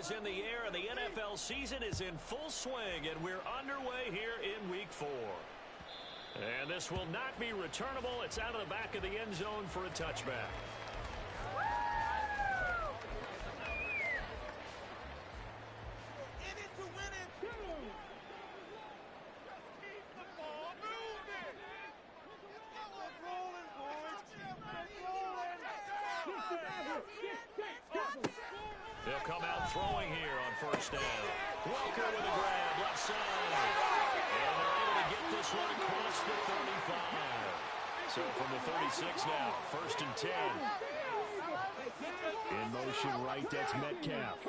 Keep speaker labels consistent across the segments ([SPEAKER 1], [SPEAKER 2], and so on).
[SPEAKER 1] is in the air, and the NFL season is in full swing, and we're underway here in Week 4. And this will not be returnable. It's out of the back of the end zone for a touchback. They'll come out throwing here on first down. Walker with a grab, left side. And they're able to get this one across the 35. So from the 36 now, first and 10.
[SPEAKER 2] In motion right, that's Metcalf.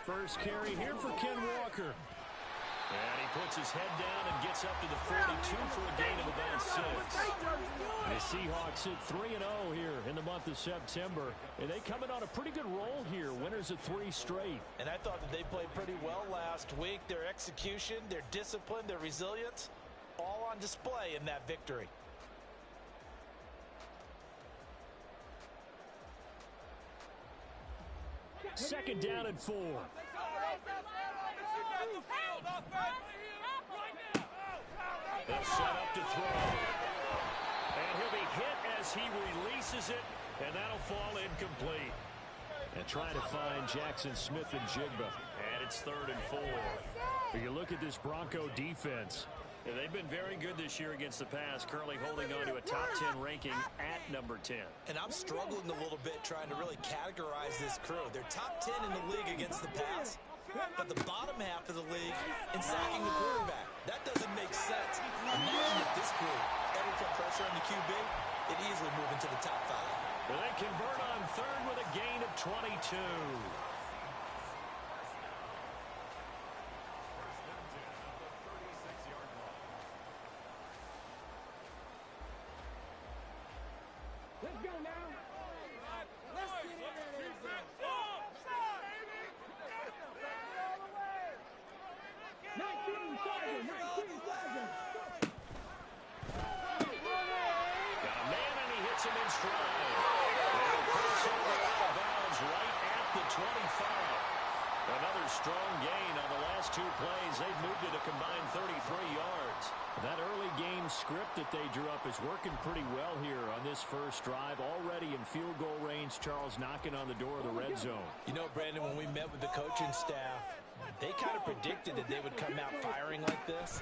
[SPEAKER 2] First carry here for Ken Walker.
[SPEAKER 1] And he puts his head down and gets up to the 42 for a gain of about 6.
[SPEAKER 2] The Seahawks sit 3-0 here in the month of September. And they come in on a pretty good roll here. Winners of 3 straight.
[SPEAKER 3] And I thought that they played pretty well last week. Their execution, their discipline, their resilience, all on display in that victory.
[SPEAKER 2] Second down and 4.
[SPEAKER 1] They'll set up to throw. And he'll be hit as he releases it, and that'll fall incomplete.
[SPEAKER 2] And trying to find Jackson Smith and Jigba.
[SPEAKER 1] And it's 3rd and 4.
[SPEAKER 2] You look at this Bronco defense.
[SPEAKER 1] Yeah, they've been very good this year against the pass, currently holding on to a top 10 ranking at number 10.
[SPEAKER 3] And I'm struggling a little bit trying to really categorize this crew. They're top 10 in the league against the pass, but the bottom half of the league in sacking the quarterback. That doesn't make sense. Imagine if this group ever put pressure on the QB, it'd easily move into the top 5.
[SPEAKER 1] Well, they convert on 3rd with a gain of 22.
[SPEAKER 4] Let's go now. Let's get in there. 19 seconds.
[SPEAKER 1] Got a man, and he hits him in stride. And puts him out of bounds right at the 25. Another strong gain on the last 2 plays. They've moved it a combined 33 yards.
[SPEAKER 2] That early game script that they drew up is working pretty well here on this first drive. Already in field goal range, Charles knocking on the door of the red zone.
[SPEAKER 3] You know, Brandon, when we met with the coaching staff, they kind of predicted that they would come out firing like this.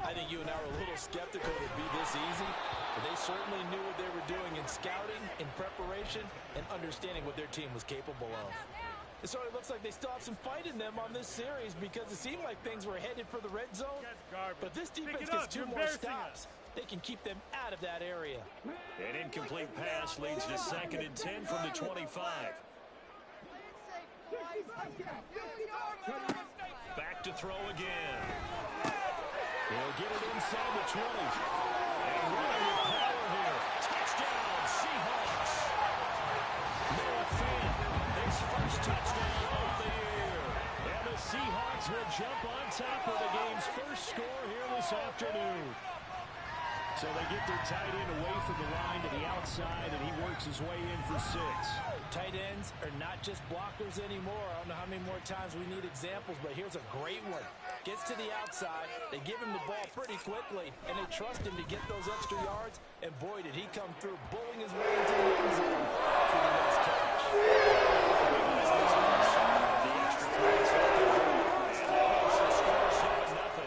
[SPEAKER 3] I think you and I were a little skeptical it would be this easy, but they certainly knew what they were doing in scouting, in preparation, and understanding what their team was capable of. It sort of looks like they still have some fight in them on this series because it seemed like things were headed for the red zone. But this defense gets 2 more stops. They can keep them out of that area.
[SPEAKER 1] An incomplete pass leads to 2nd and 10 from the 25. Back to throw again.
[SPEAKER 2] He'll get it inside the 20.
[SPEAKER 1] And running with power here. Touchdown, Seahawks. Noah Fant, his first touchdown of the year.
[SPEAKER 2] And the Seahawks will jump on top of the game's first score here this afternoon. So they get their tight end away from the line to the outside, and he works his way in for 6.
[SPEAKER 3] Tight ends are not just blockers anymore. I don't know how many more times we need examples, but here's a great one. Gets to the outside, they give him the ball pretty quickly, and they trust him to get those extra yards, and boy, did he come through, bowling his way into the end zone for the next catch.
[SPEAKER 1] The extra points help them win. And that makes the score 7-0.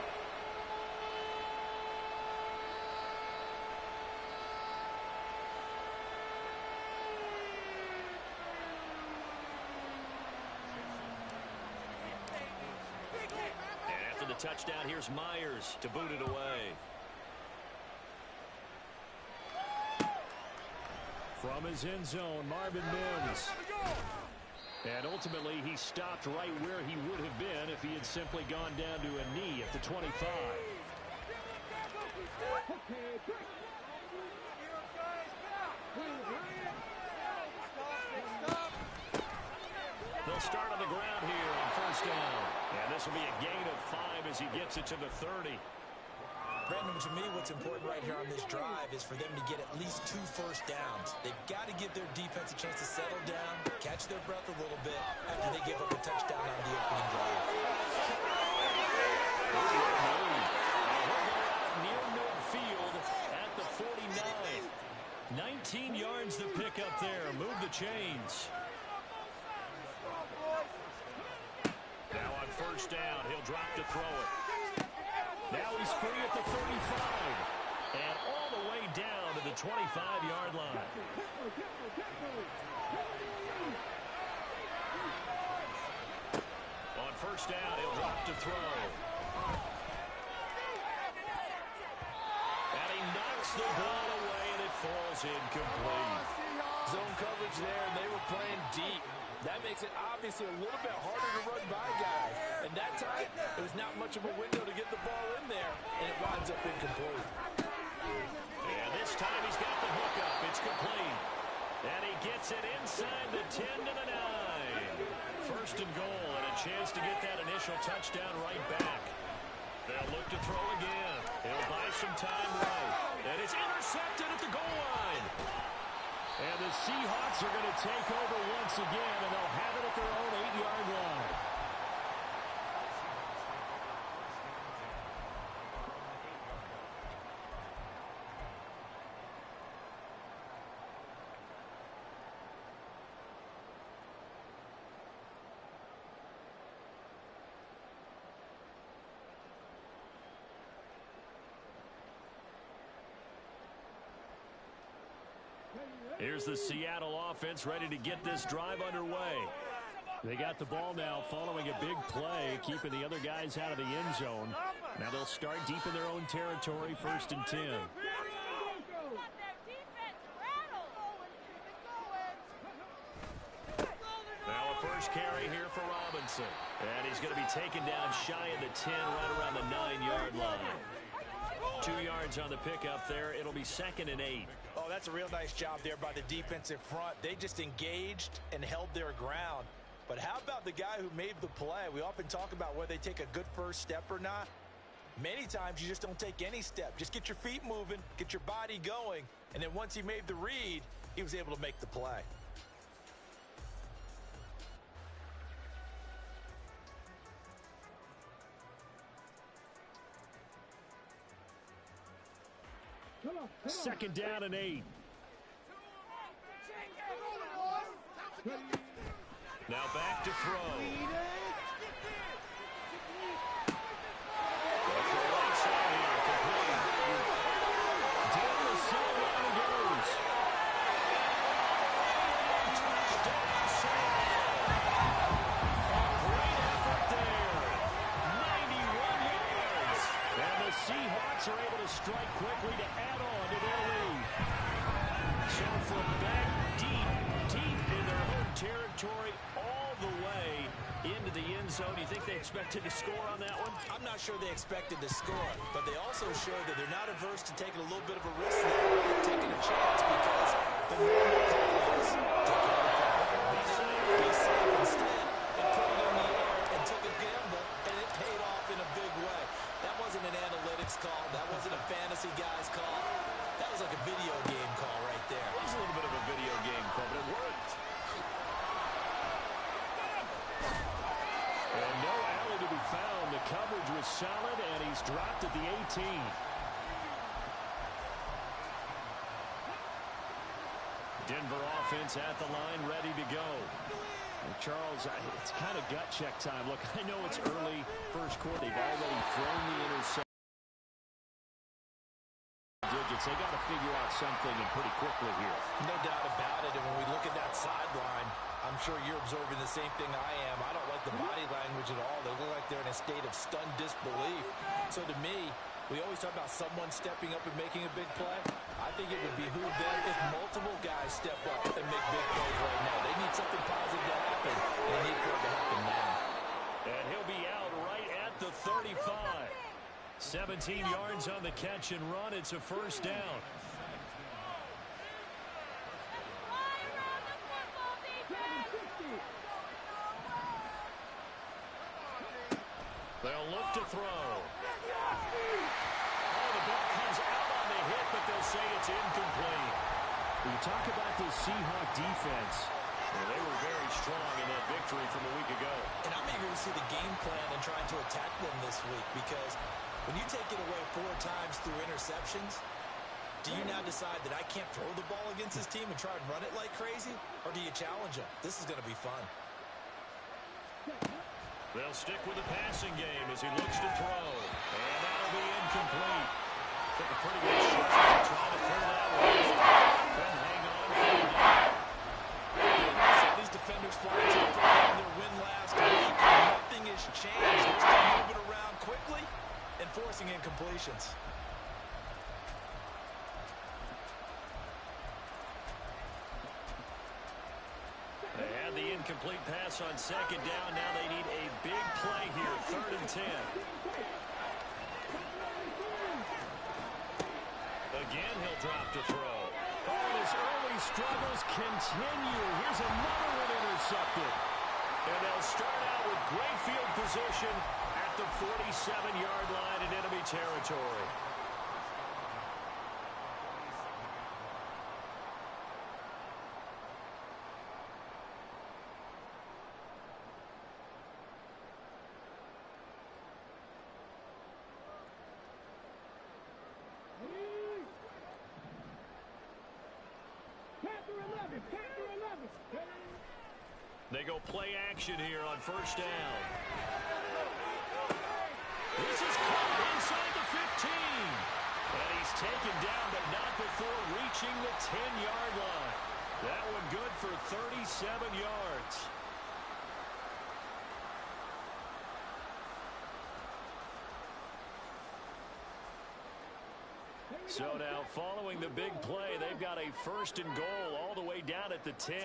[SPEAKER 1] And after the touchdown, here's Myers to boot it away.
[SPEAKER 2] From his end zone, Marvin Mims. And ultimately, he stopped right where he would have been if he had simply gone down to a knee at the 25.
[SPEAKER 1] They'll start on the ground here on first down. And this will be a gain of 5 as he gets it to the 30.
[SPEAKER 3] Brandon, to me, what's important right here on this drive is for them to get at least 2 first downs. They've got to give their defense a chance to settle down, catch their breath a little bit after they give up a touchdown on the opening drive.
[SPEAKER 2] Near midfield at the 49. 19 yards to pick up there. Move the chains. Now on first down, he'll drop to throw it. Now he's free at the 35. And all the way down to the 25-yard line. On first down, he'll drop to throw. And he knocks the ball away, and it falls incomplete.
[SPEAKER 3] Zone coverage there, and they were playing deep. That makes it obviously a little bit harder to run by guys. And that time, it was not much of a window to get the ball in there, and it winds up incomplete.
[SPEAKER 2] And this time he's got the hook up. It's complete. And he gets it inside the 10 to the 9. First and goal, and a chance to get that initial touchdown right back. They'll look to throw again. He'll buy some time right. And it's intercepted at the goal line. And the Seahawks are going to take over once again, and they'll have it at their own 8-yard line. Here's the Seattle offense ready to get this drive underway. They got the ball now following a big play, keeping the other guys out of the end zone. Now they'll start deep in their own territory, 1st and 10. Now a first carry here for Robinson. And he's going to be taken down shy of the 10, right around the 9-yard line. 2 yards on the pickup there. It'll be 2nd and 8.
[SPEAKER 3] Oh, that's a real nice job there by the defensive front. They just engaged and held their ground. But how about the guy who made the play? We often talk about whether they take a good first step or not. Many times you just don't take any step. Just get your feet moving, get your body going, and then once he made the read, he was able to make the play.
[SPEAKER 2] Second down and 8. Now back to throw. Right side here, complete. Down the sideline he goes. Touchdown, great effort there. 91 yards. And the Seahawks are able to strike quickly to add on to their lead. So from back deep in their home territory, all the way into the end zone. You think they expected to score on that one?
[SPEAKER 3] I'm not sure they expected to score, but they also showed that they're not averse to taking a little bit of a risk there, taking a chance, because the normal call is take care of the be safe instead, and put it in the air and took a gamble, and it paid off in a big way. That wasn't an analytics call. That wasn't a fantasy guy's call. That was like a video game call right there.
[SPEAKER 2] It was a little bit of a video game call, but it worked. And no alley to be found. The coverage was solid, and he's dropped at the 18. Denver offense at the line, ready to go. And Charles, it's kind of gut check time. Look, I know it's early first quarter. They've already thrown the interception. They got to figure out something and pretty quickly here.
[SPEAKER 3] No doubt about it. And when we look at that sideline, I'm sure you're observing the same thing I am. I don't like the body language at all. They look like they're in a state of stunned disbelief. So to me, we always talk about someone stepping up and making a big play. I think it would behoove them if multiple guys step up and make big plays right now. They need something positive to happen, and they need for it to happen now.
[SPEAKER 2] And he'll be out right at the 35. 17 yards on the catch and run. It's a first down. They'll look to throw. Oh, the
[SPEAKER 1] will say it's incomplete.
[SPEAKER 2] When you talk about the Seahawk defense,
[SPEAKER 1] well, they were very strong in that victory from a week ago.
[SPEAKER 3] And I'm eager to see the game plan and trying to attack them this week, because when you take it away 4 times through interceptions, do you now decide that I can't throw the ball against this team and try and run it like crazy? Or do you challenge them? This is going to be fun.
[SPEAKER 1] They'll stick with the passing game as he looks to throw. And that'll be incomplete. Took a pretty good shot to try to pull that one. Couldn't hang on for a
[SPEAKER 3] Some of these defenders flying to the front on their win last week. Nothing has changed. They're still moving around quickly and forcing incompletions.
[SPEAKER 1] They had the incomplete pass on second down. Now they need a big play here, 3rd and 10. Again, he'll drop to throw.
[SPEAKER 2] oh, and his early struggles continue. Here's another one intercepted.
[SPEAKER 1] And they'll start out with great field position at the 47-yard line in enemy territory. They go play action here on 1st down. This is caught inside the 15. And he's taken down, but not before reaching the 10-yard line. That one good for 37 yards. So now, following the big play, they've got a 1st and goal all the way down at the 10.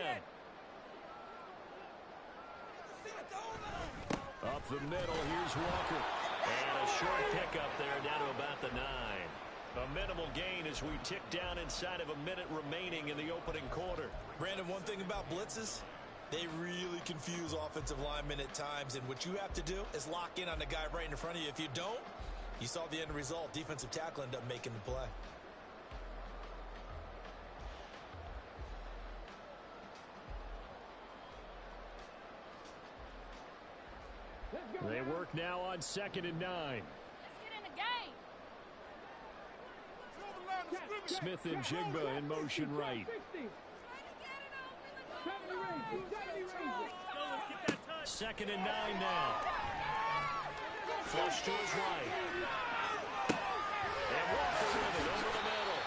[SPEAKER 1] Up the middle, here's Walker. And a short pickup there down to about the 9. A minimal gain as we tick down inside of a minute remaining in the opening quarter.
[SPEAKER 3] Brandon, one thing about blitzes, they really confuse offensive linemen at times, and what you have to do is lock in on the guy right in front of you. If you don't, you saw the end result. Defensive tackle ended up making the play.
[SPEAKER 2] They work now on 2nd and 9.
[SPEAKER 4] Let's get in the game.
[SPEAKER 2] Smith and Jigba in motion right. 2nd and 9 now.
[SPEAKER 1] Flush to his right. And Walker with it over the middle.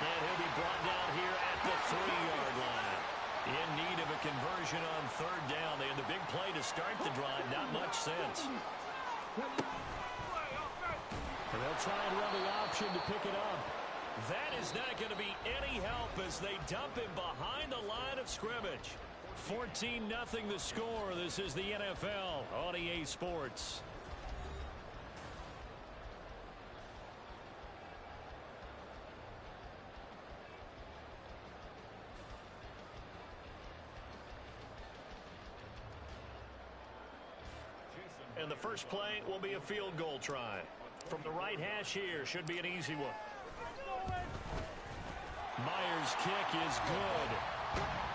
[SPEAKER 1] And he'll be brought down here at the 3-yard line. In need of a conversion on 3rd down. They had the big play to start the drive. Not much sense.
[SPEAKER 2] And they'll try and run the option to pick it up.
[SPEAKER 1] That is not going to be any help as they dump him behind the line of scrimmage. 14-0 the score. This is the NFL on EA Sports. And the first play will be a field goal try. From the right hash here, should be an easy one. Myers' kick is good.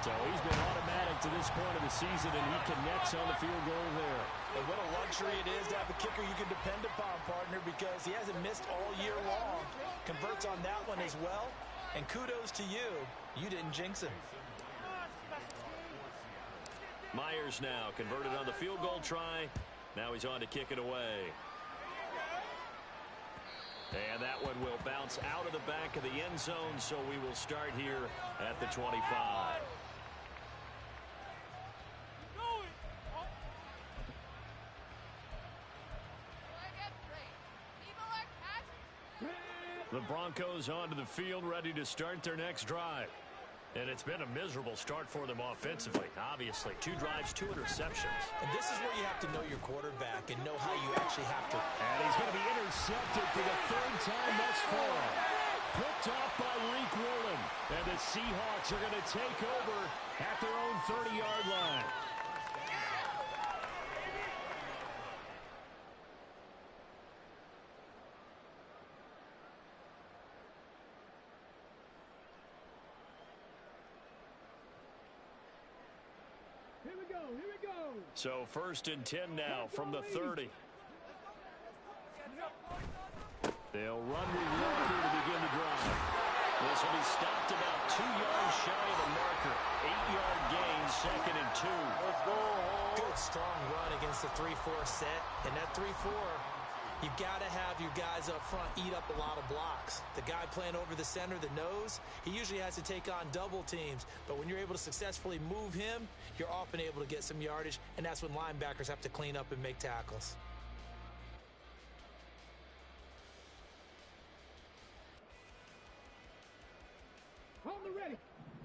[SPEAKER 2] So he's been automatic to this point of the season, and he connects on the field goal there.
[SPEAKER 3] And what a luxury it is to have a kicker you can depend upon, partner, because he hasn't missed all year long. Converts on that one as well. And kudos to you. You didn't jinx him.
[SPEAKER 1] Myers now converted on the field goal try. Now he's on to kick it away. And that one will bounce out of the back of the end zone, so we will start here at the 25. The Broncos onto the field, ready to start their next drive. And it's been a miserable start for them offensively, obviously. 2 drives, 2 interceptions.
[SPEAKER 3] And this is where you have to know your quarterback and know how you actually have to.
[SPEAKER 2] And he's going to be intercepted for the 3rd time thus far. Picked off by Reek Woolen. And the Seahawks are going to take over at their own 30-yard line. So 1st and 10 now from the 30. They'll run with Walker to begin the drive. This will be stopped about 2 yards shy of the marker. 8-yard gain, 2nd and 2.
[SPEAKER 3] Let's go. Good strong run against the 3-4 set. And that 3-4, you've got to have your guys up front eat up a lot of blocks. The guy playing over the center, the nose, he usually has to take on double teams. But when you're able to successfully move him, you're often able to get some yardage, and that's when linebackers have to clean up and make tackles.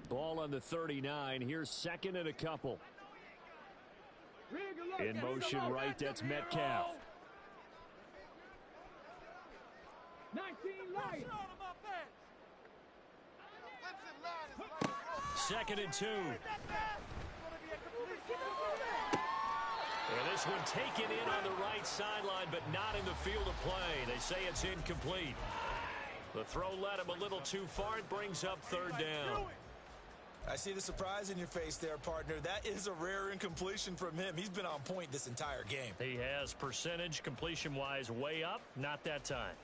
[SPEAKER 2] Ball on the 39. Here's 2nd and a couple. In motion right, that's Metcalf.
[SPEAKER 4] 19 light.
[SPEAKER 2] 2nd and 2. And this one taken in on the right sideline, but not in the field of play. They say it's incomplete. The throw led him a little too far. It brings up 3rd down.
[SPEAKER 3] I see the surprise in your face there, partner. That is a rare incompletion from him. He's been on point this entire game.
[SPEAKER 2] He has percentage completion-wise way up. Not that time.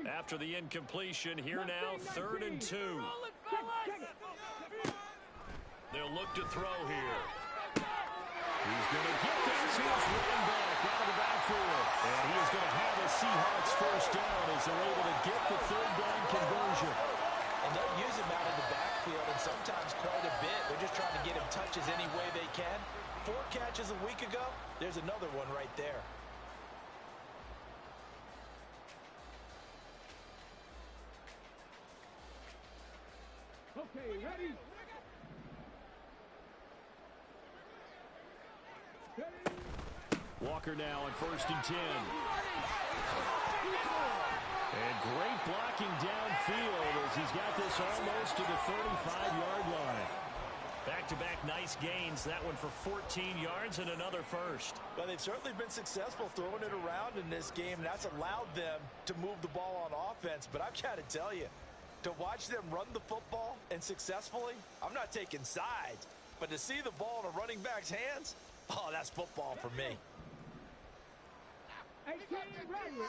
[SPEAKER 2] After the incompletion, here now, 3rd and 2. They'll look to throw here. He's going to get that to his running back out of the backfield. And he is going to have a Seahawks 1st down as they're able to get the 3rd down conversion.
[SPEAKER 3] And they'll use him out of the backfield, and sometimes quite a bit. They're just trying to get him touches any way they can. 4 catches a week ago, there's another one right there.
[SPEAKER 4] Okay, ready?
[SPEAKER 2] Walker now on 1st and 10. And great blocking downfield as he's got this almost to the 35-yard line. Back-to-back nice gains. That one for 14 yards and another 1st.
[SPEAKER 3] Well, they've certainly been successful throwing it around in this game, and that's allowed them to move the ball on offense. But I've got to tell you, to watch them run the football and successfully, I'm not taking sides. But to see the ball in a running back's hands, oh, that's football for me.
[SPEAKER 4] 18 ready.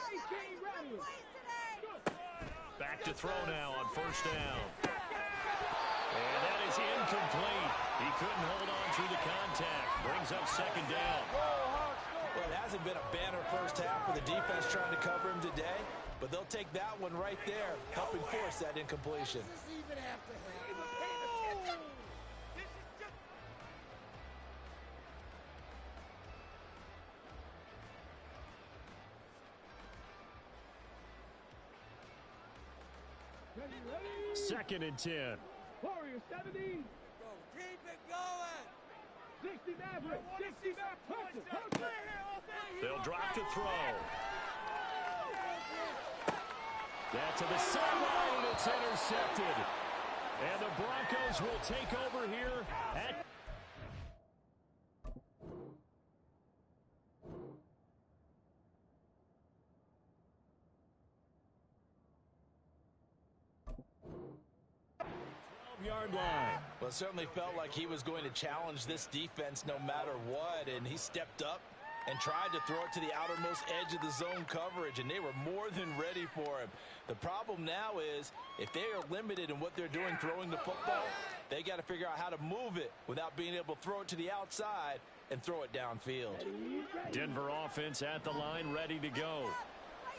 [SPEAKER 2] Back to throw now on 1st down. And that is incomplete. He couldn't hold on through the contact. Brings up 2nd down.
[SPEAKER 3] Well, it hasn't been a banner first half for the defense trying to cover him today, but they'll take that one right there, helping force that incompletion.
[SPEAKER 4] Ready?
[SPEAKER 2] 2nd and 10.
[SPEAKER 4] Warrior 70.
[SPEAKER 5] Keep it going.
[SPEAKER 4] 60 Maverick. 60 Maverick.
[SPEAKER 2] They'll drop to throw. That to the sideline, and it's intercepted. And the Broncos will take over here at... yard line.
[SPEAKER 3] Well, it certainly felt like he was going to challenge this defense no matter what, and he stepped up and tried to throw it to the outermost edge of the zone coverage, and they were more than ready for him. The problem now is if they are limited in what they're doing throwing the football, they got to figure out how to move it without being able to throw it to the outside and throw it downfield.
[SPEAKER 2] Denver offense at the line, ready to go.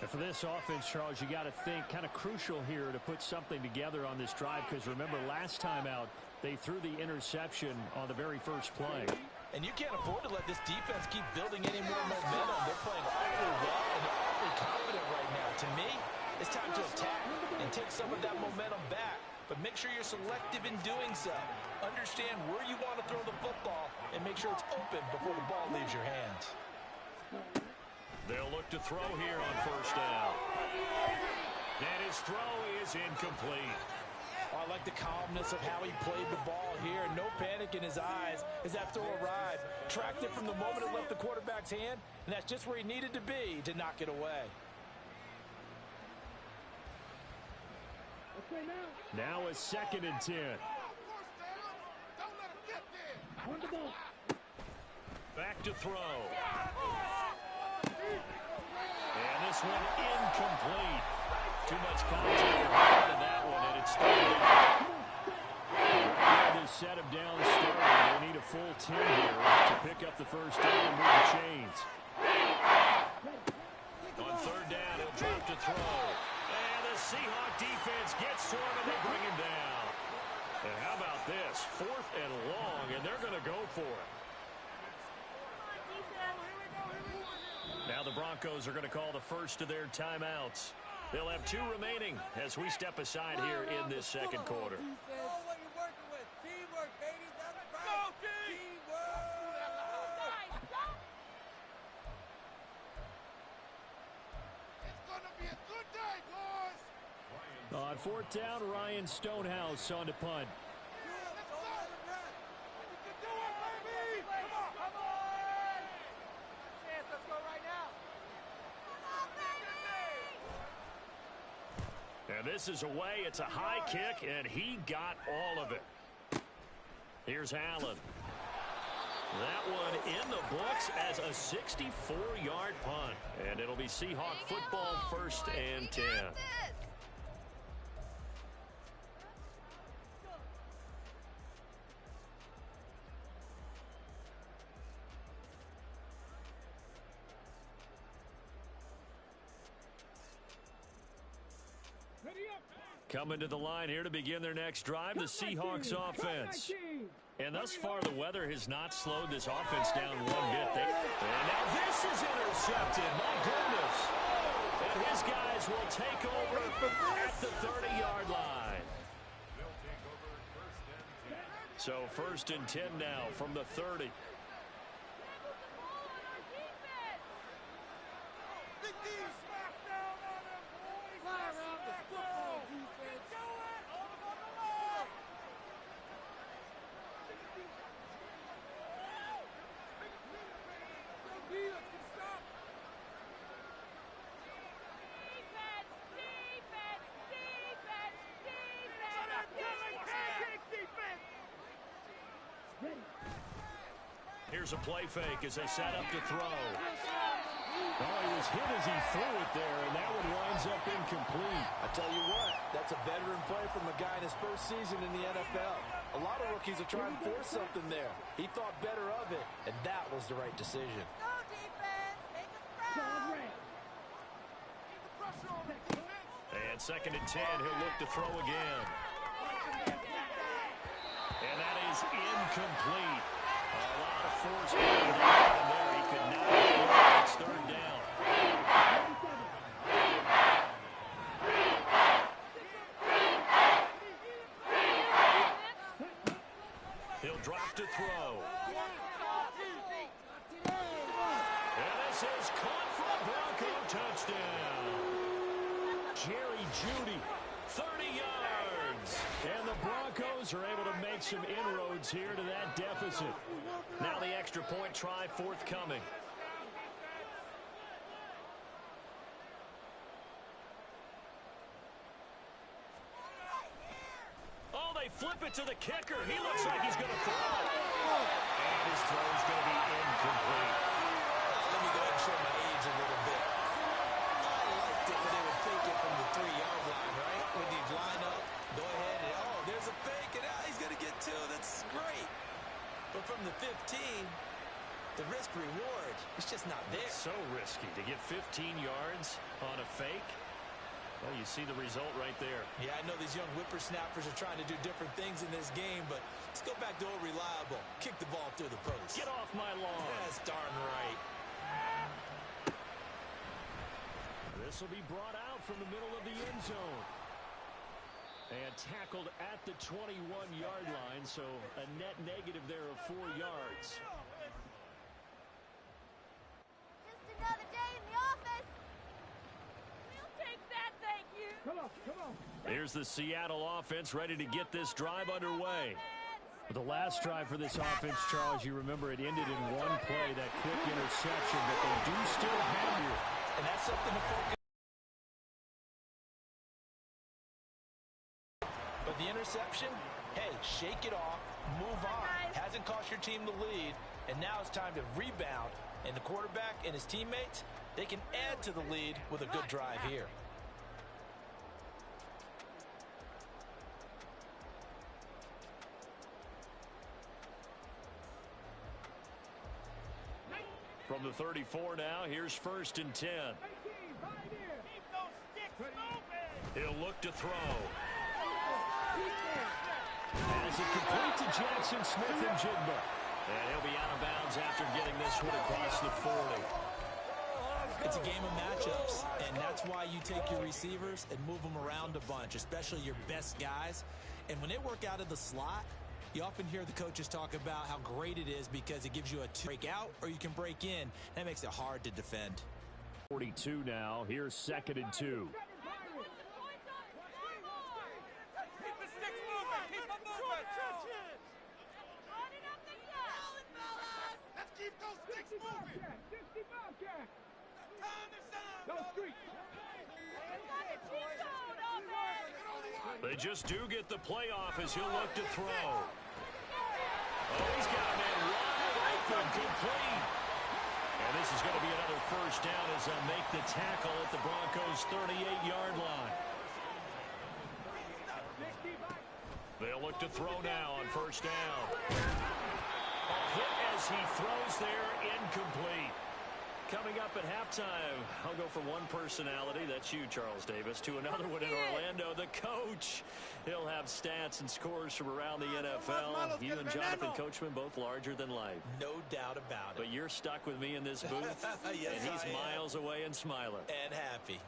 [SPEAKER 2] And for this offense, Charles, you got to think kind of crucial here to put something together on this drive, because remember last time out they threw the interception on the very first play.
[SPEAKER 3] And you can't afford to let this defense keep building any more momentum. They're playing awfully well and they're awfully confident right now. To me, it's time to attack and take some of that momentum back. But make sure you're selective in doing so. Understand where you want to throw the football and make sure it's open before the ball leaves your hands.
[SPEAKER 2] They'll look to throw here on first down. And his throw is incomplete.
[SPEAKER 3] Oh, I like the calmness of how he played the ball here. No panic in his eyes as that throw arrived. Tracked it from the moment it left the quarterback's hand, and that's just where he needed to be to knock it away.
[SPEAKER 2] Now a 2nd and 10. Back to throw. And this one incomplete. Too much contact on that one, and it's third down. They set him down starting. They need a full 10 here to pick up the first down and move the chains. On 3rd down, he'll drop to throw. And the Seahawk defense gets to him, and they bring him down. And how about this? 4th and long, and they're going to go for it. Now the Broncos are going to call the first of their timeouts. They'll have 2 remaining as we step aside here in this 2nd quarter.
[SPEAKER 5] Oh, what you're working with. Teamwork, baby. That's right. Teamwork.
[SPEAKER 6] It's going to be a good day, boys.
[SPEAKER 2] On 4th down, Ryan Stonehouse on to punt. And this is away. It's a high kick, and he got all of it. Here's Allen. That one in the books as a 64-yard punt. And it'll be Seahawk football 1st and 10. Coming to the line here to begin their next drive, the Seahawks offense. And thus far, the weather has not slowed this offense down one bit. And now this is intercepted. My goodness. And his guys will take over at the 30-yard line. So 1st and 10 now from the 30. Here's a play fake as they set up to throw. Oh, he was hit as he threw it there, and that one winds up incomplete.
[SPEAKER 3] I tell you what, that's a veteran play from a guy in his first season in the NFL. A lot of rookies are trying to force something there. He thought better of it, and that was the right decision.
[SPEAKER 5] Go, defense. Make us proud.
[SPEAKER 2] And 2nd and 10, he'll look to throw again. And that is incomplete. A lot of force being down there. He could not get it. It's 3rd down. He'll drop to throw. And this is caught for a Bronco touchdown. Jerry Jeudy, 30 yards. And the Broncos are able to make some inroads here to that deficit. Now the extra point try forthcoming. Oh, they flip it to the kicker. He looks like he's going to throw it. And his throw is going to be incomplete.
[SPEAKER 3] Let me go ahead and show my age a little bit. I liked it when they would fake it from the 3-yard line, right? When you line up, go ahead and, oh, there's a fake, and he's going to get 2. That's great. But from the 15, the risk reward, it's just not there.
[SPEAKER 2] It's so risky to get 15 yards on a fake. Well, you see the result right there.
[SPEAKER 3] Yeah, I know these young whippersnappers are trying to do different things in this game, but let's go back to old reliable. Kick the ball through the post.
[SPEAKER 2] Get off my lawn.
[SPEAKER 3] That's darn right.
[SPEAKER 2] This will be brought out from the middle of the end zone. And tackled at the 21-yard line, so a net negative there of 4 yards.
[SPEAKER 7] Just another day in the office. We'll take that, thank you.
[SPEAKER 4] Come on.
[SPEAKER 2] Here's the Seattle offense ready to get this drive underway. The last drive for this offense, Charles, you remember it ended in one play, that quick interception, but they do still have you.
[SPEAKER 3] And that's something to focus interception, hey, shake it off, move on. Hasn't cost your team the lead, and now it's time to rebound. And the quarterback and his teammates, they can add to the lead with a good drive here.
[SPEAKER 2] From the 34 now, here's 1st and 10. He'll look to throw. As it complete to Jackson Smith-Njigba. And he'll be out of bounds after getting this one across the 40.
[SPEAKER 3] It's a game of matchups, and that's why you take your receivers and move them around a bunch, especially your best guys. And when they work out of the slot, you often hear the coaches talk about how great it is because it gives you a break out or you can break in. That makes it hard to defend.
[SPEAKER 2] 42 now. Here's 2nd and 2.
[SPEAKER 5] Keep the sticks moving. Keep them moving.
[SPEAKER 6] Let's keep those sticks moving.
[SPEAKER 2] They just do get the playoff as he'll look to throw. Oh, he's got a man wide open, complete. And this is going to be another 1st down as they'll make the tackle at the Broncos' 38-yard line. They'll look to throw now on 1st down. A hit as he throws there, incomplete. Coming up at halftime, I'll go from one personality, that's you, Charles Davis, to another one in Orlando, the coach. He'll have stats and scores from around the NFL. You and Jonathan Coachman, both larger than life.
[SPEAKER 3] No doubt about it.
[SPEAKER 2] But you're stuck with me in this booth,
[SPEAKER 3] Yes,
[SPEAKER 2] and he's miles away and smiling.
[SPEAKER 3] And happy.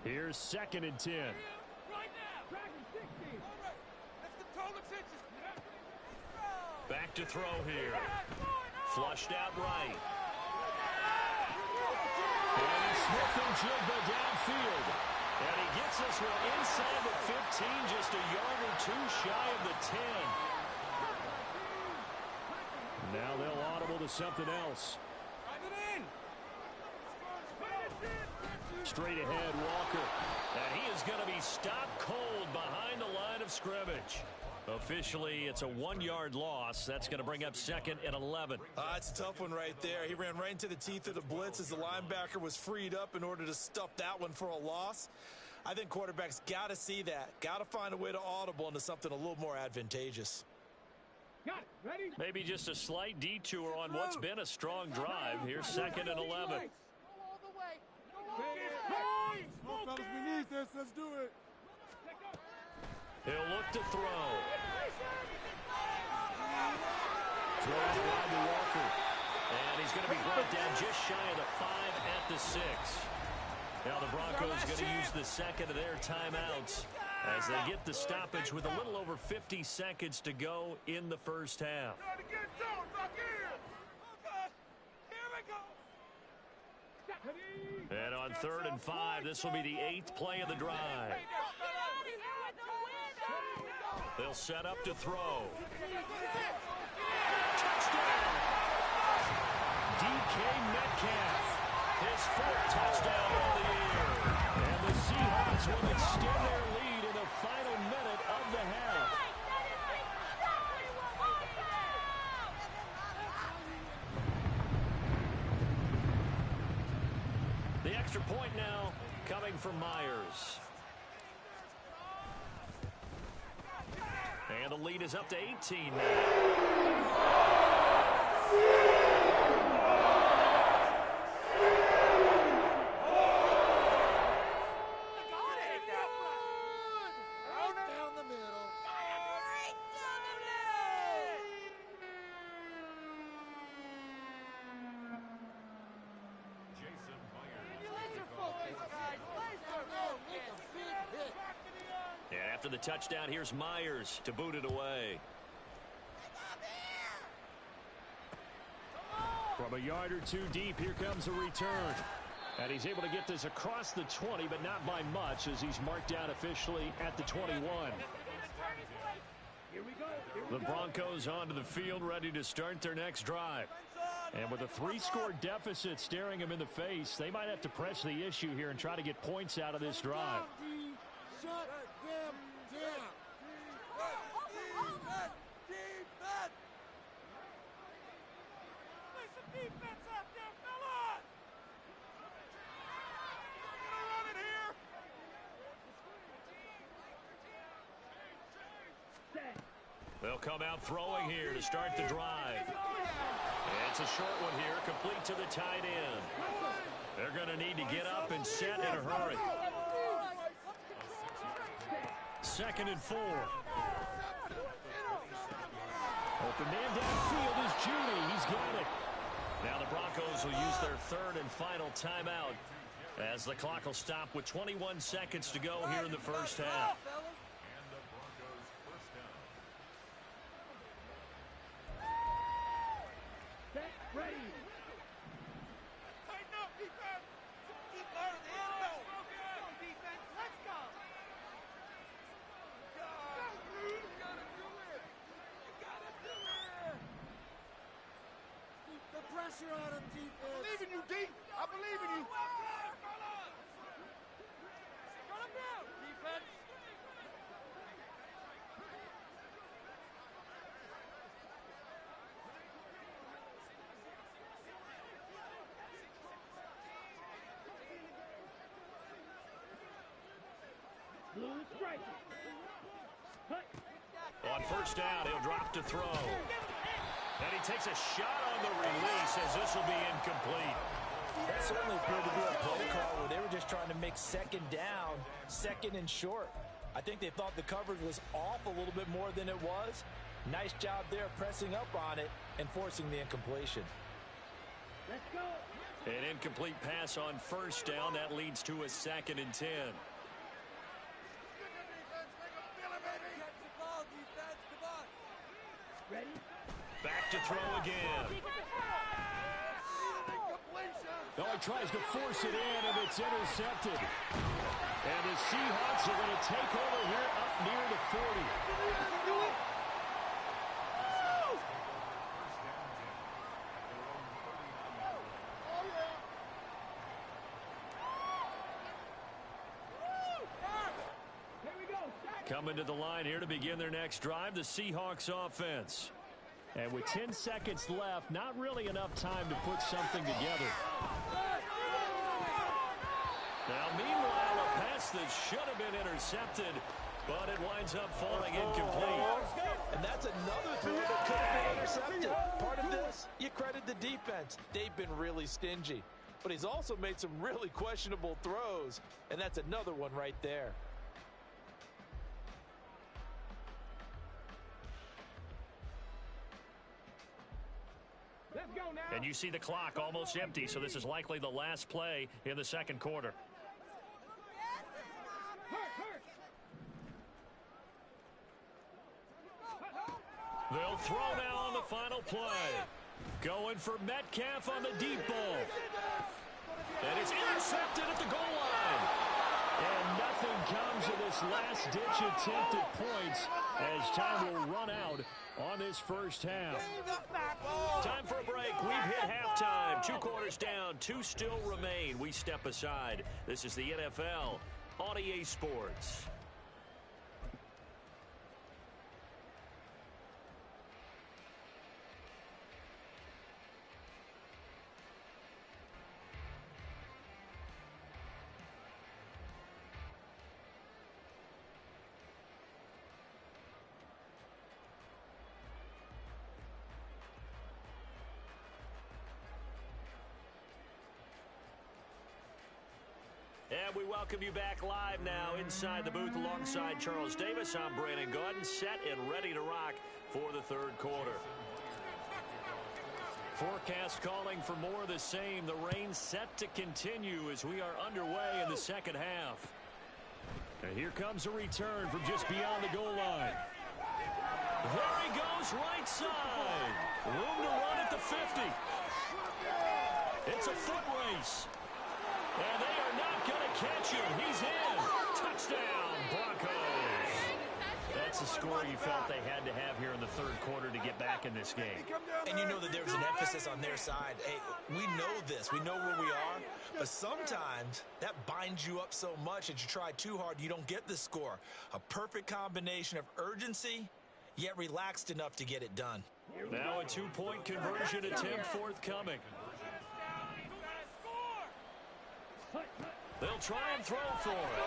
[SPEAKER 2] Here's 2nd and 10.
[SPEAKER 5] Right now. Let's control the pitches.
[SPEAKER 2] Back to throw here. Flushed out right. Finding Smith-Njigba downfield. And he gets this one inside the 15, just a yard or two shy of the 10. Now they'll audible to something else. Straight ahead, Walker. And he is going to be stopped cold behind the line of scrimmage. Officially, it's a 1-yard loss. That's going to bring up 2nd and 11.
[SPEAKER 3] It's a tough one right there. He ran right into the teeth of the blitz as the linebacker was freed up in order to stuff that one for a loss. I think quarterbacks got to see that. Got to find a way to audible into something a little more advantageous.
[SPEAKER 4] Got it. Ready?
[SPEAKER 2] Maybe just a slight detour on what's been a strong drive. Here's 2nd and 11.
[SPEAKER 6] Come on, fellas, we need this. Let's do it.
[SPEAKER 2] He'll look to throw. Throws wide to Walker. And he's going to be brought down just shy of the 5 at the 6. Now the Broncos going to use the 2nd of their timeouts as they get the stoppage with a little over 50 seconds to go in the 1st half. And on 3rd and 5, this will be the 8th play of the drive. They'll set up to throw. Touchdown! DK Metcalf, his 4th touchdown of the year. And the Seahawks will extend their lead in the final minute of the half. The extra point now coming from Myers. And the lead is up to 18 now. After the touchdown, here's Myers to boot it away. From a yard or two deep, here comes a return. And he's able to get this across the 20, but not by much, as he's marked out officially at the 21. The Broncos onto the field, ready to start their next drive. And with a 3-score deficit staring them in the face, they might have to press the issue here and try to get points out of this drive.
[SPEAKER 6] Shut them down.
[SPEAKER 5] Defense! Play some defense out there, fellas! We're gonna run it here!
[SPEAKER 2] They'll come out throwing here to start the drive. It's a short one here, complete to the tight end. They're going to need to get up and set in a hurry. 2nd and 4. Open man downfield is Judy. He's got it. Now the Broncos will use their 3rd and final timeout as the clock will stop with 21 seconds to go here in the first half.
[SPEAKER 4] Ready.
[SPEAKER 5] Tighten up, defense! Keep out of the end zone! Go, defense! Let's go! You gotta do it! You gotta do it!
[SPEAKER 6] Keep the pressure on him, defense.
[SPEAKER 5] I believe in you, D! I believe in you! Run him down! Defense!
[SPEAKER 4] Blue strike.
[SPEAKER 2] On first down, he'll drop to throw. And he takes a shot on the release as this will be incomplete.
[SPEAKER 3] That certainly appeared to be a play call where they were just trying to make 2nd down, 2nd and short. I think they thought the coverage was off a little bit more than it was. Nice job there pressing up on it and forcing the incompletion.
[SPEAKER 4] Let's go.
[SPEAKER 2] An incomplete pass on first down. That leads to a 2nd and 10.
[SPEAKER 4] Ready.
[SPEAKER 2] Back to throw again. No, he tries to force it in, and it's intercepted. And the Seahawks are going to take over here up near the 40. Coming to the line here to begin their next drive, the Seahawks offense. And with 10 seconds left, not really enough time to put something together. Now, meanwhile, a pass that should have been intercepted, but it winds up falling incomplete.
[SPEAKER 3] And that's another throw that could have been intercepted. Part of this, you credit the defense. They've been really stingy. But he's also made some really questionable throws, and that's another one right there.
[SPEAKER 4] Let's go now.
[SPEAKER 2] And you see the clock almost empty, so this is likely the last play in the 2nd quarter.
[SPEAKER 4] Hurt.
[SPEAKER 2] They'll throw now on the final play. Going for Metcalf on the deep ball. And it's intercepted at the goal line. And nothing comes of this last-ditch attempt at points as time will run out on this first half. Time for a break. We've hit halftime. 2 quarters down. 2 still remain. We step aside. This is the NFL on EA Sports. And we welcome you back live now inside the booth alongside Charles Davis. I'm Brandon Gaudin, set and ready to rock for the 3rd quarter. Forecast calling for more of the same. The rain set to continue as we are underway in the 2nd half. And here comes a return from just beyond the goal line. There he goes goes right side. Room to run at the 50. It's a foot race. And they are not going to catch him. He's in. Touchdown, Broncos. That's the score you felt they had to have here in the third quarter to get back in this game.
[SPEAKER 3] And you know that there was an emphasis on their side. Hey, we know this. We know where we are. But sometimes that binds you up so much that you try too hard, you don't get the score. A perfect combination of urgency, yet relaxed enough to get it done.
[SPEAKER 2] Now a two-point conversion attempt forthcoming. They'll try and throw for it.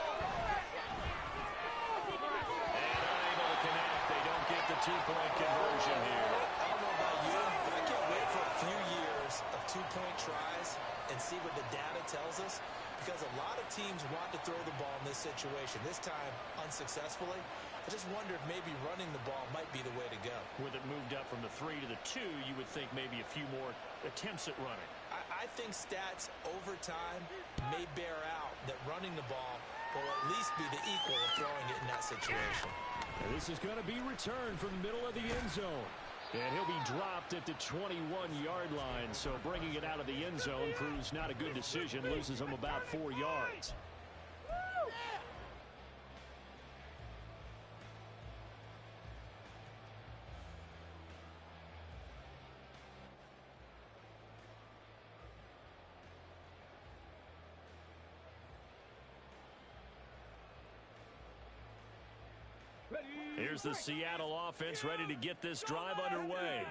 [SPEAKER 2] And unable to connect. They don't get the two-point conversion here.
[SPEAKER 3] I don't know about you, but I can't wait for a few years of two-point tries and see what the data tells us, because a lot of teams want to throw the ball in this situation. This time, unsuccessfully. I just wonder if maybe running the ball might be the way to go.
[SPEAKER 2] With it moved up from the 3 to the 2, you would think maybe a few more attempts at running.
[SPEAKER 3] I think stats over time may bear out that running the ball will at least be the equal of throwing it in that situation.
[SPEAKER 2] And this is going to be returned from the middle of the end zone. And he'll be dropped at the 21-yard line. So bringing it out of the end zone proves not a good decision. Loses him about 4 yards. Here's the Seattle offense ready to get this drive underway.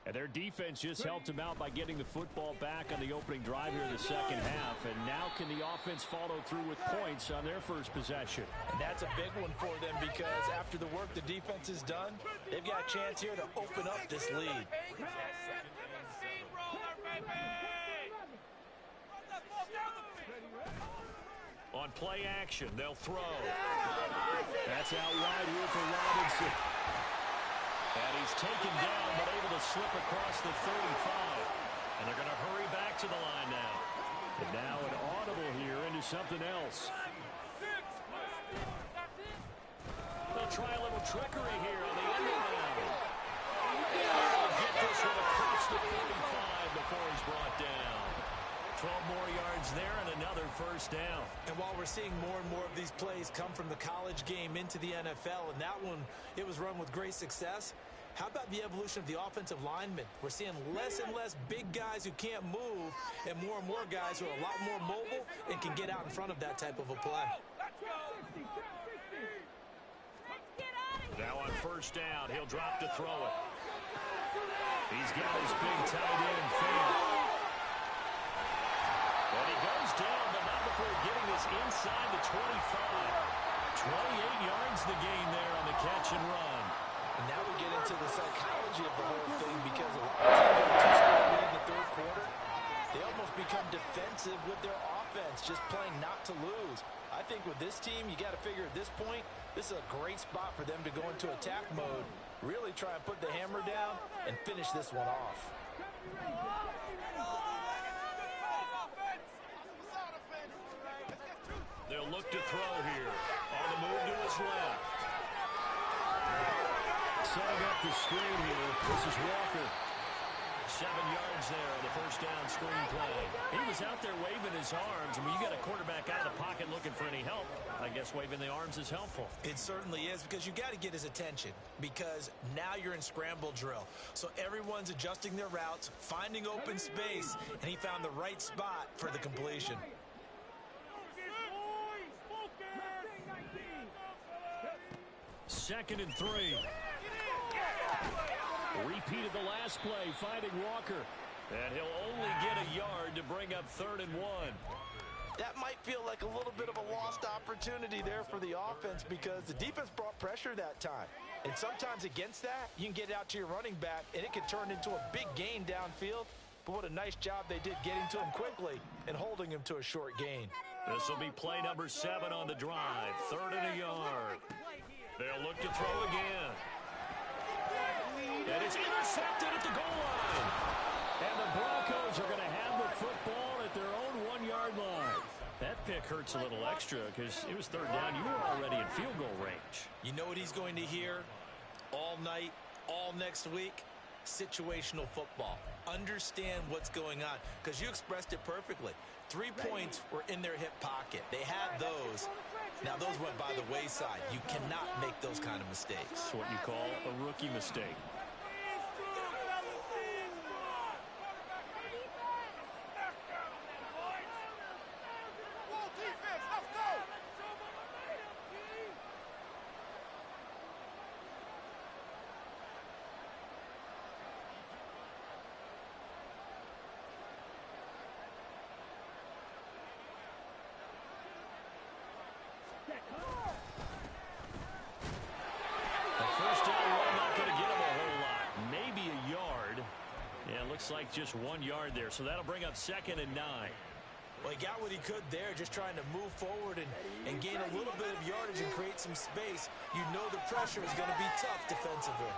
[SPEAKER 2] And their defense just helped them out by getting the football back on the opening drive here in the second half. And now can the offense follow through with points on their first possession?
[SPEAKER 3] And that's a big one for them, because after the work the defense has done, they've got a chance here to open up this lead.
[SPEAKER 2] On play action, they'll throw. That's out wide here for Robinson. And he's taken down, but able to slip across the 35. And they're going to hurry back to the line now. And now an audible here into something else. They'll try a little trickery here on the end around. They'll get this one across the 45 before he's brought down. 12 more yards there and another first down.
[SPEAKER 3] And while we're seeing more and more of these plays come from the college game into the NFL, and that one, it was run with great success, how about the evolution of the offensive linemen? We're seeing less and less big guys who can't move and more guys who are a lot more mobile and can get out in front of that type of a play.
[SPEAKER 2] Now on first down, he'll drop to throw it. He's got his big tight end Fant. And he goes down, but not before getting this inside the 25. 28 yards the gain there on the catch and run.
[SPEAKER 3] And now we get into the psychology of the whole thing, because a lot of teams have a two-score lead in the third quarter. They almost become defensive with their offense, just playing not to lose. I think with this team, you got to figure at this point, this is a great spot for them to go into attack mode, really try and put the hammer down and finish this one off.
[SPEAKER 2] They'll look to throw here. On the move to his left. Setting up the screen here. This is Walker. 7 yards there on the first down screen play. He was out there waving his arms. And when you got a quarterback out of the pocket looking for any help, I guess waving the arms is helpful.
[SPEAKER 3] It certainly is, because you got to get his attention, because now you're in scramble drill. So everyone's adjusting their routes, finding open space, and he found the right spot for the completion.
[SPEAKER 2] Second and 3. Repeated the last play, finding Walker. And he'll only get a yard to bring up 3rd and 1.
[SPEAKER 3] That might feel like a little bit of a lost opportunity there for the offense, because the defense brought pressure that time. And sometimes against that, you can get out to your running back, and it can turn into a big gain downfield. But what a nice job they did getting to him quickly and holding him to a short gain.
[SPEAKER 2] This will be play number 7 on the drive. 3rd and a yard. They'll look to throw again. And it's intercepted at the goal line. And the Broncos are going to have the football at their own 1-yard line. That pick hurts a little extra, because it was 3rd down. You were already in field goal range.
[SPEAKER 3] You know what he's going to hear all night, all next week, situational football. Understand what's going on, because you expressed it perfectly. 3 points were in their hip pocket. They had those. Now, those went by the wayside. You cannot make those kind of mistakes.
[SPEAKER 2] That's what you call a rookie mistake. Looks like just 1 yard there, so that'll bring up 2nd and 9.
[SPEAKER 3] Well, he got what he could there, just trying to move forward and gain a little bit of yardage and create some space. You know the pressure is going to be tough defensively.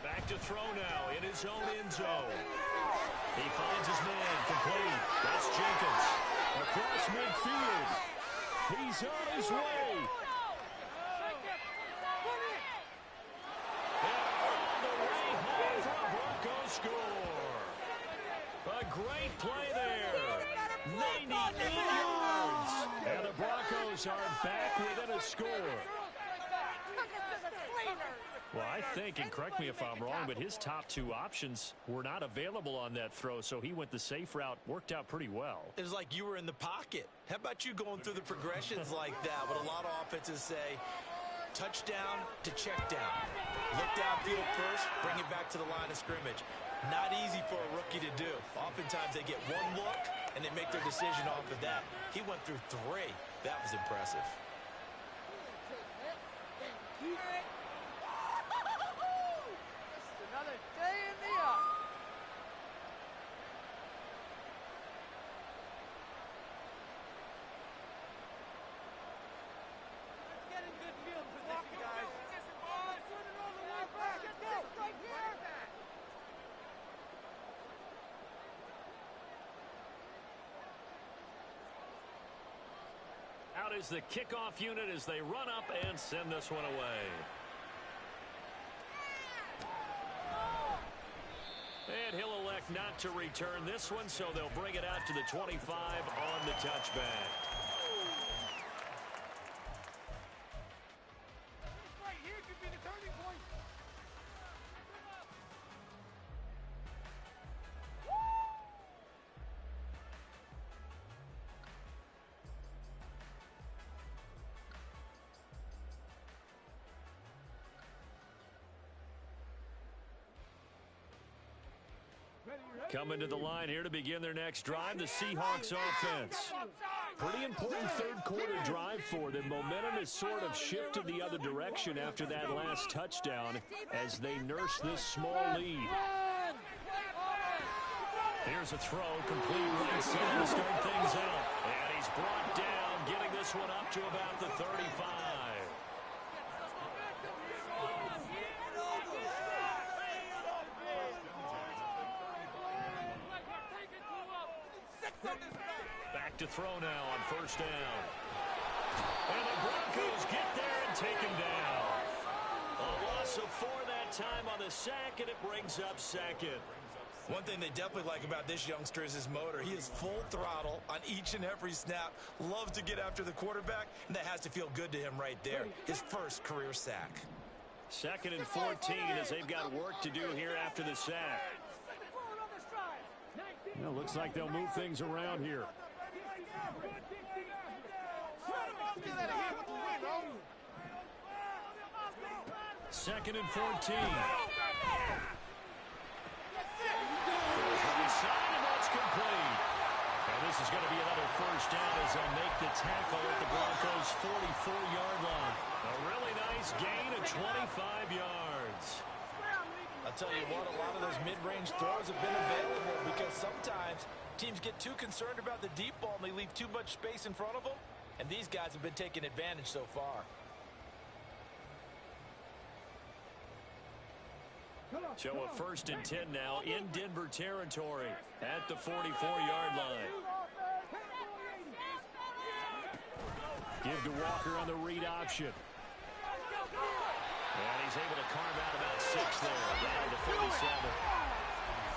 [SPEAKER 2] Back to throw now in his own end zone. He finds his man, complete. That's Jenkins. Across midfield. He's on his way. And on the way home for a Broncos score. A great play there. 98 yards. And the Broncos are back within a score. Well, I think, and correct me if I'm wrong, but his top 2 options were not available on that throw, so he went the safe route. Worked out pretty well.
[SPEAKER 3] It was like you were in the pocket. How about you going through the progressions like that? What a lot of offenses say, touchdown to check down. Look downfield first, bring it back to the line of scrimmage. Not easy for a rookie to do. Oftentimes they get 1 look, and they make their decision off of that. He went through 3. That was impressive.
[SPEAKER 5] Another day in the office. Let's get in good field position, guys. Put it all the way back. Get this right here.
[SPEAKER 2] Out is the kickoff unit as they run up and send this one away. And he'll elect not to return this one, so they'll bring it out to the 25 on the touchback.
[SPEAKER 6] Right here could be the turning point.
[SPEAKER 2] Coming to the line here to begin their next drive, the Seahawks offense. Pretty important third-quarter drive for them. Momentum has sort of shifted the other direction after that last touchdown as they nurse this small lead. Here's a throw, complete right side to start things out. And he's brought down, getting this one up to about the 35. Back to throw now on first down. And the Broncos get there and take him down. A loss of 4 that time on the sack, and it brings up 2nd.
[SPEAKER 3] One thing they definitely like about this youngster is his motor. He is full throttle on each and every snap. Loves to get after the quarterback, and that has to feel good to him right there. His first career sack.
[SPEAKER 2] 2nd and 14 as they've got work to do here after the sack. Well, looks like they'll move things around here. Second and 14. That's complete. And this is going to be another first down as they'll make the tackle at the Broncos' 44-yard line. A really nice gain of 25 yards.
[SPEAKER 3] I'll tell you what, a lot of those mid-range throws have been available because sometimes teams get too concerned about the deep ball and they leave too much space in front of them. And these guys have been taking advantage so far.
[SPEAKER 2] So a 1st and 10 now in Denver territory at the 44-yard line. Give to Walker on the read option. And he's able to carve out about 6 there, down to the 47.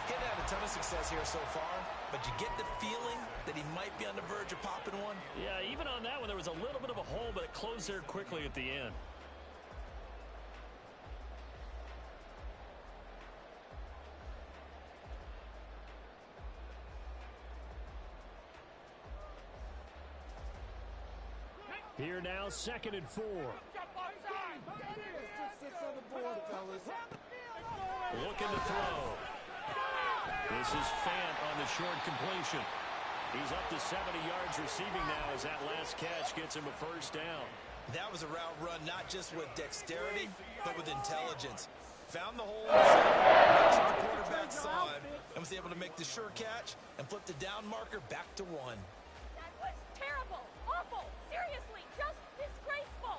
[SPEAKER 3] He's had a ton of success here so far, but you get the feeling that he might be on the verge of popping one.
[SPEAKER 2] Yeah, even on that one, there was a little bit of a hole, but it closed there quickly at the end. Here now, 2nd and 4. Looking to throw. This is Fant on the short completion. He's up to 70 yards receiving now as that last catch gets him a 1st down.
[SPEAKER 3] That was a route run not just with dexterity, but with intelligence. Found the hole himself, sure the quarterback saw him, and was able to make the sure catch and flip the down marker back to 1.
[SPEAKER 7] That was terrible, awful, seriously, just disgraceful.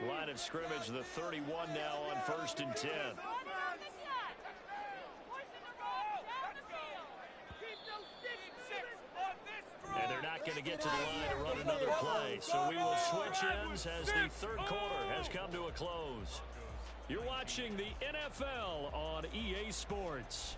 [SPEAKER 2] Line of scrimmage, the 31 now on 1st and 10. And they're not going to get to the line to run another play. So we will switch ends as the 3rd quarter has come to a close. You're watching the NFL on EA Sports.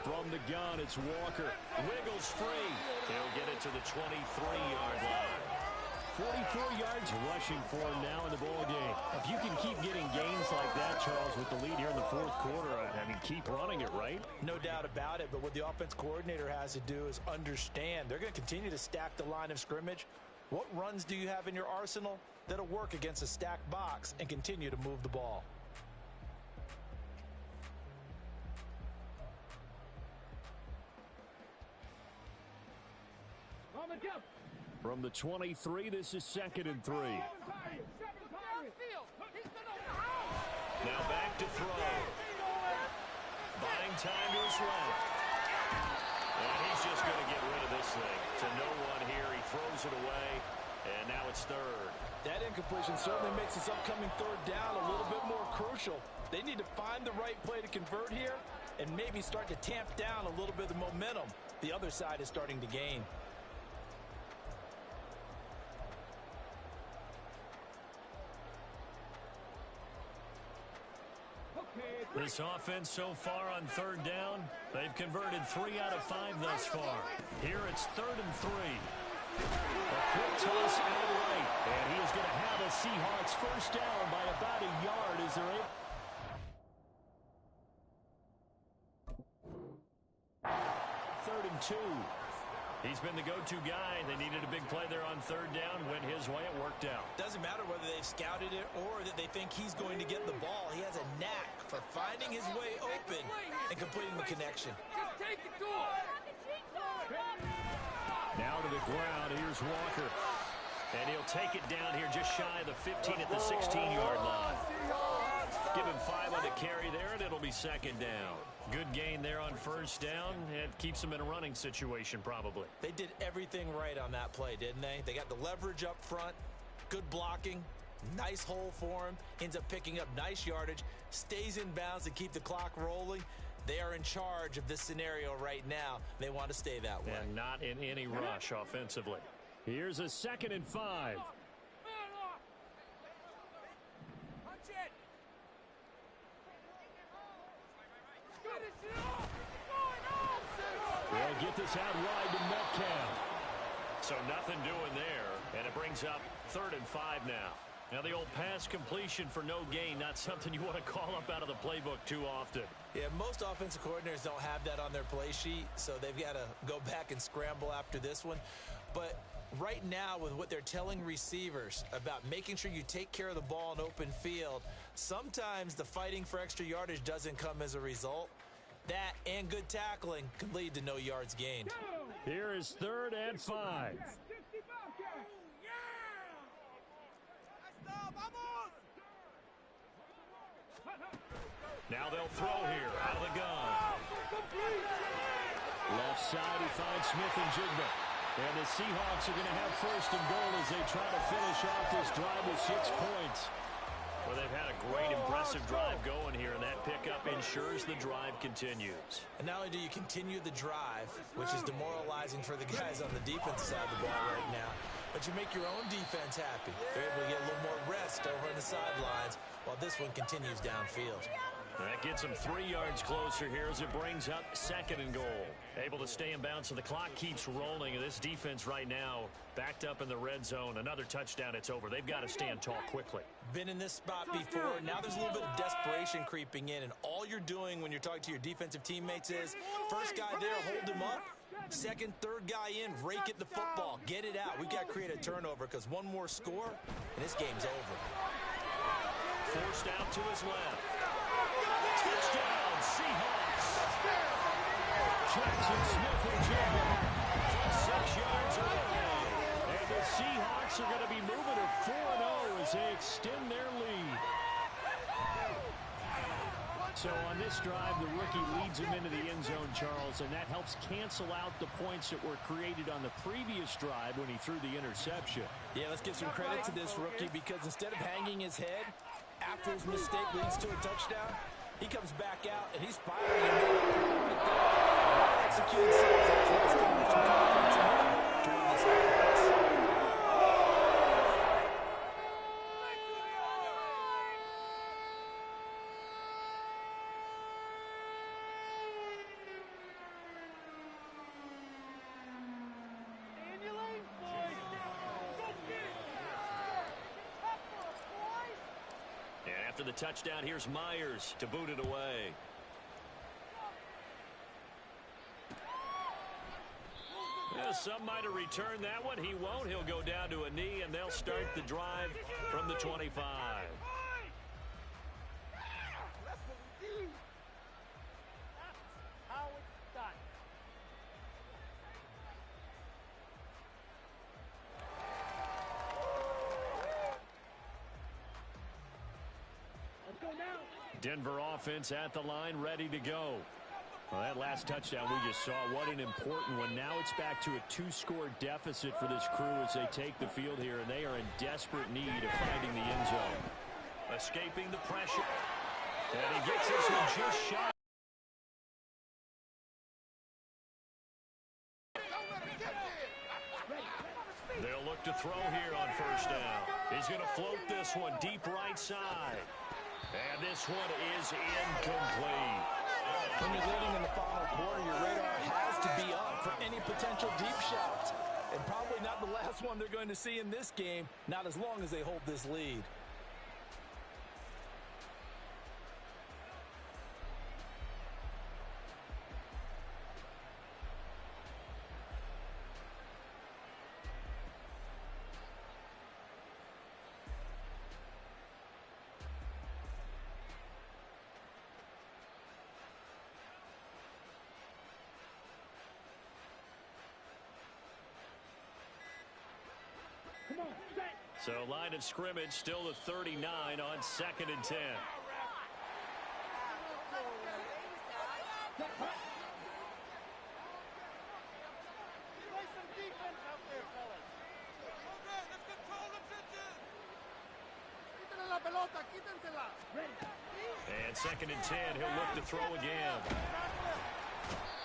[SPEAKER 2] From the gun, it's Walker. Wiggles free. He'll get it to the 23-yard line. 44 yards rushing for him now in the ball game. If you can keep getting gains like that, Charles, with the lead here in the 4th quarter, I mean, keep running it, right?
[SPEAKER 3] No doubt about it, but what the offense coordinator has to do is understand they're going to continue to stack the line of scrimmage. What runs do you have in your arsenal that'll work against a stacked box and continue to move the ball?
[SPEAKER 2] From the 23, this is 2nd and 3. Now back to throw. Buying time to his left. And he's just going to get rid of this thing. To no one here. He throws it away. And now it's 3rd.
[SPEAKER 3] That incompletion certainly makes this upcoming 3rd down a little bit more crucial. They need to find the right play to convert here and maybe start to tamp down a little bit of the momentum the other side is starting to gain.
[SPEAKER 2] This offense so far on 3rd down, they've converted 3 out of 5 thus far. Here it's 3rd and 3. A quick toss out right, and he is going to have a Seahawks 1st down by about a yard as they're able. 3rd and 2. He's been the go-to guy. They needed a big play there on 3rd down. Went his way. It worked out.
[SPEAKER 3] Doesn't matter whether they've scouted it or that they think he's going to get the ball. He has a knack for finding his way open and completing the connection.
[SPEAKER 5] Just take it to him.
[SPEAKER 2] Now to the ground. Here's Walker. And he'll take it down here just shy of the 15 at the 16-yard line. Give him 5 on the carry there, and it'll be 2nd down. Good gain there on 1st down. It keeps him in a running situation, probably.
[SPEAKER 3] They did everything right on that play, didn't they? They got the leverage up front, good blocking, nice hole for him, ends up picking up nice yardage, stays in bounds to keep the clock rolling. They are in charge of this scenario right now. They want to stay that way.
[SPEAKER 2] And not in any rush offensively. Here's a 2nd and 5. They'll get this out wide to Metcalf. So nothing doing there, and it brings up 3rd and 5 now. Now the old pass completion for no gain, not something you want to call up out of the playbook too often.
[SPEAKER 3] Yeah, most offensive coordinators don't have that on their play sheet, so they've got to go back and scramble after this one. But right now, with what they're telling receivers about making sure you take care of the ball in open field, sometimes the fighting for extra yardage doesn't come as a result. That and good tackling can lead to no yards gained.
[SPEAKER 2] Here is 3rd and 5.
[SPEAKER 1] Now they'll throw here out of the gun.
[SPEAKER 2] Left side, he finds Smith and Jigba. And the Seahawks are going to have 1st and goal as they try to finish off this drive with 6 points.
[SPEAKER 1] Well, they've had a great, impressive drive going here, and that pickup ensures the drive continues.
[SPEAKER 3] And not only do you continue the drive, which is demoralizing for the guys on the defensive side of the ball right now, but you make your own defense happy. They're able to get a little more rest over on the sidelines while this one continues downfield.
[SPEAKER 1] That gets them 3 yards closer here as it brings up 2nd and goal. Able to stay in bounds, so the clock keeps rolling. And this defense right now backed up in the red zone. Another touchdown, it's over. They've got to stand tall quickly.
[SPEAKER 3] Been in this spot before. Now there's a little bit of desperation creeping in, and all you're doing when you're talking to your defensive teammates is, first guy there, hold him up. 2nd, 3rd guy in, rake at the football. Get it out. We've got to create a turnover because one more score, and this game's over.
[SPEAKER 1] Forced out to his left. Touchdown, Seahawks.
[SPEAKER 2] Jackson Smith and Jigba from 6 yards away. And the Seahawks are going to be moving to 4-0 as they extend their lead. So on this drive, the rookie leads him into the end zone, Charles, and that helps cancel out the points that were created on the previous drive when he threw the interception.
[SPEAKER 3] Yeah, let's give some credit to this rookie because instead of hanging his head after his mistake leads to a touchdown, he comes back out and he's firing right there. Executed sales that's less than some confidence during this offense.
[SPEAKER 1] After the touchdown, here's Myers to boot it away. Well, some might have returned that one. He won't. He'll go down to a knee, and they'll start the drive from the 25.
[SPEAKER 5] How it's done.
[SPEAKER 2] Denver offense at the line, ready to go. Well, that last touchdown we just saw, what an important one. Now it's back to a 2-score deficit for this crew as they take the field here, and they are in desperate need of finding the end zone.
[SPEAKER 1] Escaping the pressure. And he gets this one just shy. They'll look to throw here on 1st down. He's going to float this one deep right side. And this one is incomplete.
[SPEAKER 3] When you're leading in the final quarter, your radar has to be up for any potential deep shots. And probably not the last one they're going to see in this game, not as long as they hold this lead.
[SPEAKER 1] So line of scrimmage still the 39 on 2nd and 10. And 2nd and 10, he'll look to throw again.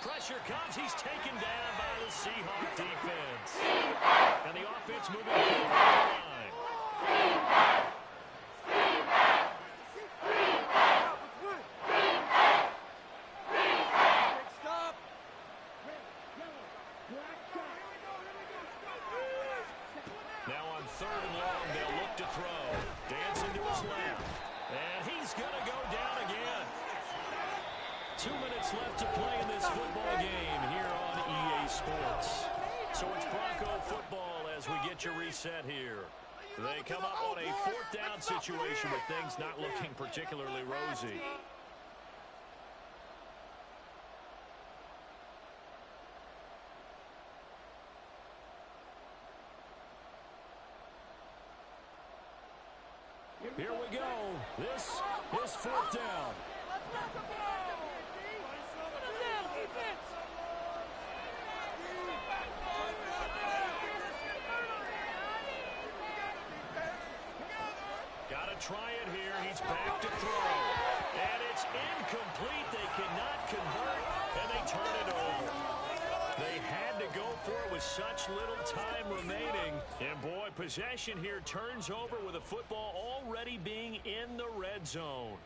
[SPEAKER 1] Pressure comes. He's taken down by the Seahawks defense. And the offense moving to the line. Now on 3rd and long, they'll look to throw. Dancing to his left. And he's going to go down again. 2 minutes left to play in this football game here on EA Sports. So it's Bronco football as we get your reset here. They come up on a 4th down situation with things not looking particularly rosy.
[SPEAKER 2] Here we go. This is fourth down.
[SPEAKER 1] Got to try it here. He's back to throw. And it's incomplete. They cannot convert, and they turn it over. They had to go for it with such little time remaining. And, boy, possession here turns over with a football already being in the red zone.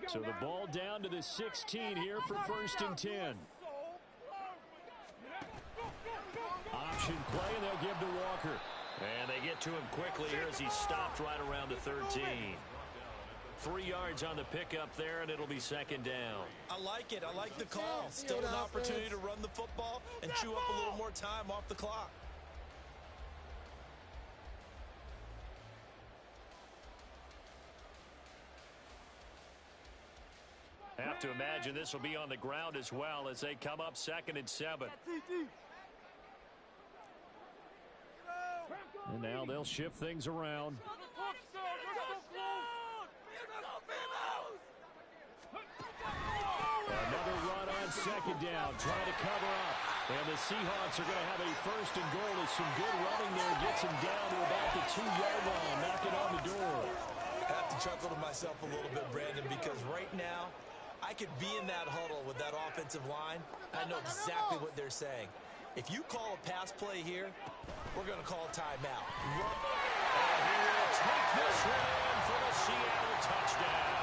[SPEAKER 2] So the ball down to the 16 here for 1st and 10. Option play, and they'll give to Walker.
[SPEAKER 1] And they get to him quickly here as he stopped right around the 13. 3 yards on the pickup there, and it'll be 2nd down.
[SPEAKER 3] I like it. I like the call. Still an opportunity to run the football and chew up a little more time off the clock.
[SPEAKER 1] Have to imagine this will be on the ground as well as they come up 2nd and 7.
[SPEAKER 2] And now they'll shift things around. Another run on 2nd down, trying to cover up. And the Seahawks are going to have a 1st and goal as some good running there gets him down to about the 2-yard line, knocking on the door.
[SPEAKER 3] I have to chuckle to myself a little bit, Brandon, because right now I could be in that huddle with that offensive line. I know exactly what they're saying. If you call a pass play here, we're going to call a timeout.
[SPEAKER 1] He will take this one for the Seattle touchdown.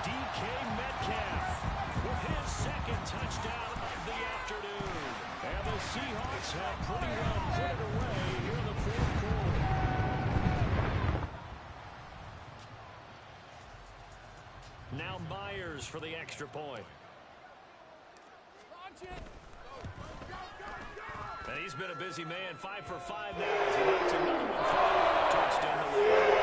[SPEAKER 1] DK Metcalf with his 2nd touchdown of the afternoon.
[SPEAKER 2] And the Seahawks have pretty well put it away here in the 4th quarter.
[SPEAKER 1] Now Myers for the extra point. And he's been a busy man, 5 for 5 now as he makes another one for to extend the lead.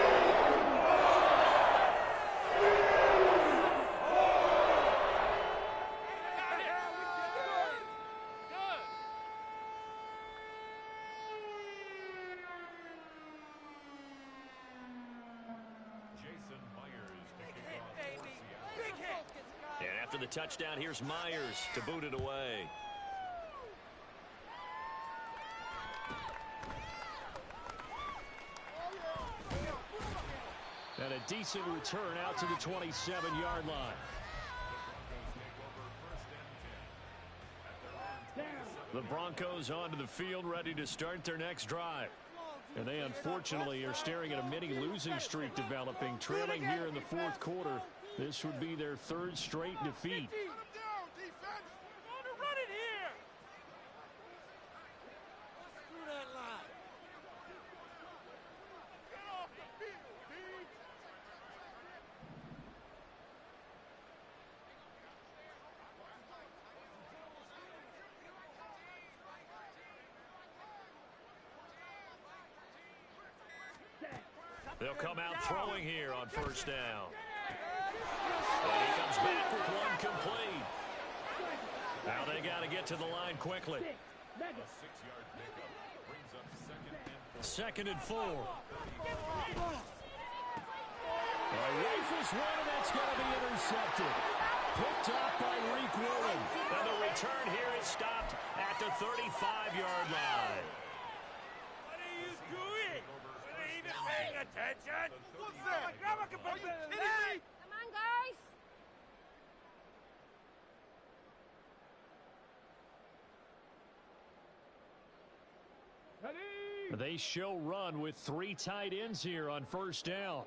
[SPEAKER 1] And after the touchdown, here's Myers to boot it away.
[SPEAKER 2] And a decent return out to the 27-yard line. The Broncos onto the field, ready to start their next drive. And they unfortunately are staring at a mini losing streak developing, trailing here in the 4th quarter. This would be their 3rd straight defeat.
[SPEAKER 1] They'll come out throwing here on 1st down. And he comes back with one complete. Now they got to get to the line quickly.
[SPEAKER 2] 2nd and 4. Rifles one, and that's going to be intercepted. Picked up by Reek Willen.
[SPEAKER 1] And the return here is stopped at the 35-yard line.
[SPEAKER 5] What are you doing? Are they even paying attention? What's that? Are you kidding me?
[SPEAKER 7] Come on, guys.
[SPEAKER 2] They show run with 3 tight ends here on 1st down.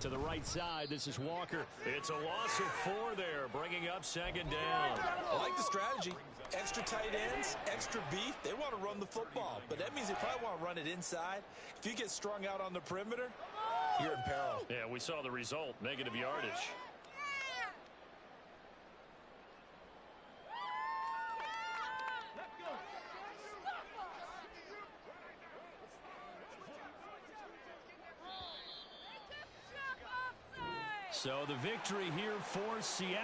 [SPEAKER 2] To the right side, this is Walker.
[SPEAKER 1] It's a loss of 4 there, bringing up 2nd down.
[SPEAKER 3] I like the strategy. Extra tight ends, extra beef. They want to run the football, but that means they probably want to run it inside. If you get strung out on the perimeter, you're in peril.
[SPEAKER 1] Yeah, we saw the result, negative yardage. So the victory here for Seattle.